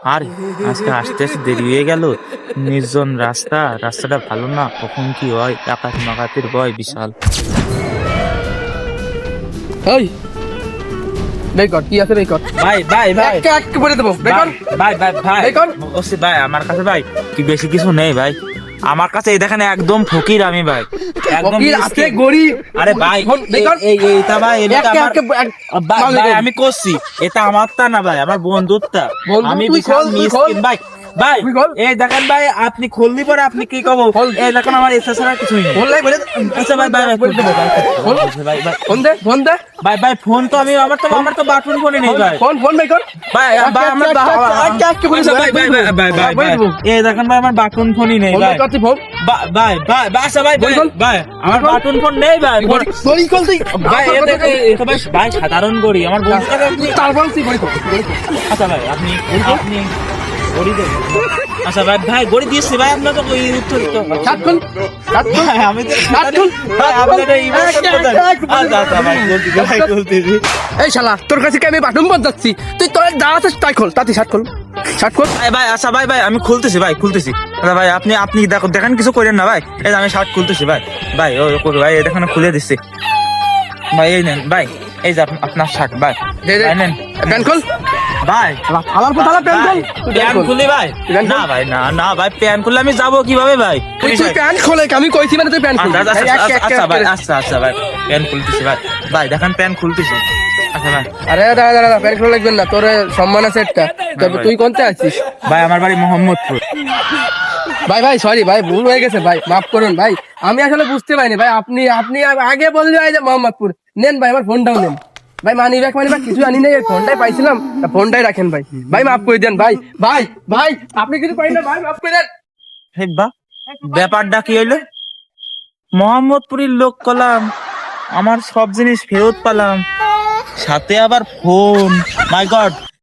আর আজকে আসতে আসতে দেরি হয়ে গেল। নির্জন রাস্তাটা ভালো না, কখন কি হয়, ডাকাত মাকাতের ভয় বিশাল। এই বের কর, কি আছে বের কর। ভাই ভাই ভাই এক এক করে দেবো, বের কর। ভাই ভাই ভাই বের কর। ওসি ভাই, আমার কাছে ভাই কি বেশি কিছু নেই ভাই। আমার কাছে এই দেখেন একদম ফকির আমি ভাই, একদম ফকির আছে, মিসকিন। গরিব। আরে ভাই বের কর। এটা ভাই এটা এক আমার এক ভাই, মাল ভাই, বের কর। আমি করছি এটা আমারটা না ভাই, আমার বন্ধুরটা। বন্ধু, আমি তুই বিশাল খোল, তুই মিসকিন খোল। ভাই। ভাই তুই খোল। এই দেখেন ভাই, আপনি খুললি পরে আপনি কি কব, খোল। এই দেখেন আমার এসে ছাড়া কিছুই নেই। ফোন লাই বলে আচ্ছা ভাই ভাই ভাই, খুলতে ভাই, খোল। ভাই ভাই ফোন দে, ফোন দে। ভাই ভাই ফোন তো আমি আমার তো বাটন ফোনই নেই ভাই। ফোন ফোন বের কর। ভাই ভাই আমার আচ্ছা, ভাই ভাই ভাই ভাই ভাই ভাই এই দেখেন ভাই আমার বাটন ফোনই নেই ফোন ভাই। বের করছি, ফোন। ভাই ভাই ভাই আচ্ছা ভাই ভাই বল। ভাই আমার বাটন ফোন নেই ভাই। বলি কল তুই। ভাই এটা ভাই ভাই সাধারণ করি আমার বন্ধুটাকে আপনি। তারপর তুই বলি কল। আচ্ছা ভাই আপনি গড়ি দেন। আচ্ছা ভাই ভাই গড়ি দিয়েছি ভাই, আপনার তো ওই উত্তর তো কাট কল, কাট কল। ভাই, আমি তো কাট কল। ভাই আপনার এই আচ্ছা আচ্ছা ভাই বলতেছি। এই শালা, তোর কাছে কি আমি বাটন বাজাচ্ছি? তুই তোর যা আছে তাই খোল, তাতে শার্ট খোল, শার্ট খোল। ভাই ভাই আচ্ছা ভাই ভাই আমি খুলতেছি ভাই, খুলতেছি। আচ্ছা ভাই আপনি দেখেন কিছু করেন না ভাই। এই যে আমি শার্ট খুলতেছি ভাই। ভাই ও ভাই এই দেখেন খুলে দিচ্ছি ভাই। এই নেন ভাই, এই যে আপনার শার্ট ভাই। দে দে, ভাই নেন প্যান্ট খোল। ভাই। আলার পর আলার প্যান্ট খোল। প্যান খুলি ভাই? প্যান্ট না খোল। ভাই না না ভাই, প্যান খুললে আমি যাবো কিভাবে ভাই? তুই প্যান্ট খোলে, আমি কইছি মানে তুই প্যান্ট খোল। আচ্ছা আচ্ছা এক এক আচ্ছা এক ভাই করে। আচ্ছা ভাই প্যান খুলতেছি ভাই। ভাই দেখেন প্যান খুলতেছি। আচ্ছা ভাই। আরে দাঁড়া দাঁড়া দাঁড়া, প্যান্ট খোলা লাগবে না, তোর সম্মান আছে একটা। তবে ভাই। তুই কোনতে আছিস? ভাই আমার বাড়ি মোহাম্মদপুর। ভাই ভাই সরি ভাই, ভুল হয়ে গেছে ভাই, মাফ করুন ভাই। আমি আসলে বুঝতে পারিনি ভাই, আপনি আপনি আগে বললে ভাই যে মোহাম্মদপুর। নেন ভাই, আমার ফোনটাও নেন ভাই। মানি ব্যাগ কিছু আনি নাই, ফোনটাই পাইছিলাম, ফোনটাই রাখেন ভাই। ভাই মাফ করে দেন ভাই। ভাই ভাই আপনি কিছু পাই না ভাই, মাফ করে দেন। ঠিক বা ব্যাপারটা কি হইলো? মোহাম্মদপুরের লোক কলাম, আমার সব জিনিস ফেরত পেলাম, সাথে আবার ফোন। মাই গড,